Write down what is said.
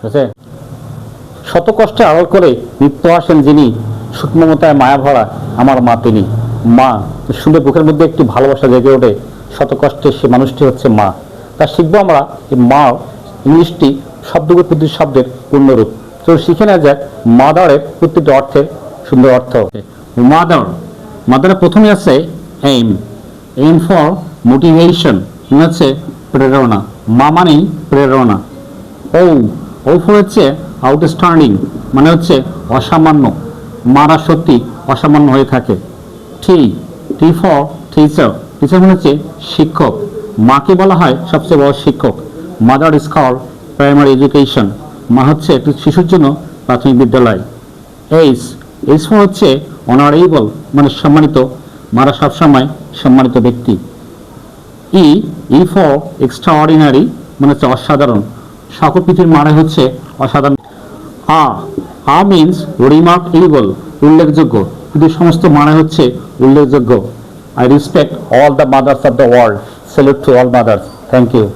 আছে। শত কষ্টে আড়াল করে নিত্য আসেন যিনি, সূক্ষ্মমতায় মায়া ভরা আমার মা তিনি। মা শুনে বুকের মধ্যে একটি ভালোবাসা জেগে ওঠে। শত কষ্টে সে মানুষটি হচ্ছে মা। তা শিখবো আমরা এই মা ইংলিশটি শব্দের শব্দের পূর্ণরূপ। তো শিখে নেওয়া যাক মাদারের প্রত্যেকটি অর্থের সুন্দর অর্থ। মাদার, মাদারের প্রথমে আছে এইম, এইম ফর মোটিভেশন, হচ্ছে প্রেরণা। মা মানেই প্রেরণা। ও, ও ফর হচ্ছে আউটস্ট্যান্ডিং, মানে হচ্ছে অসামান্য। মারা সত্যি অসামান্য হয়ে থাকে। T, T for teacher, teacher মানে হচ্ছে শিক্ষক। মাকে বলা হয় সবচেয়ে বড় শিক্ষক। Mother is called primary education, মা হচ্ছে একটি শিশুর জন্য প্রাথমিক বিদ্যালয়। এইস, এইস ফর হচ্ছে অনারেবল, মানে সম্মানিত। মারা সবসময় সম্মানিত ব্যক্তি। ই, ই ফর এক্সট্রাঅর্ডিনারি, মানে হচ্ছে অসাধারণ। সকল পৃথিবীর মানে হচ্ছে অসাধারণ। আ মিনস রিমার্কেবল, উল্লেখযোগ্য। কিন্তু সমস্ত মানে হচ্ছে উল্লেখযোগ্য। I respect all the mothers of the world, salute to all mothers. Thank you.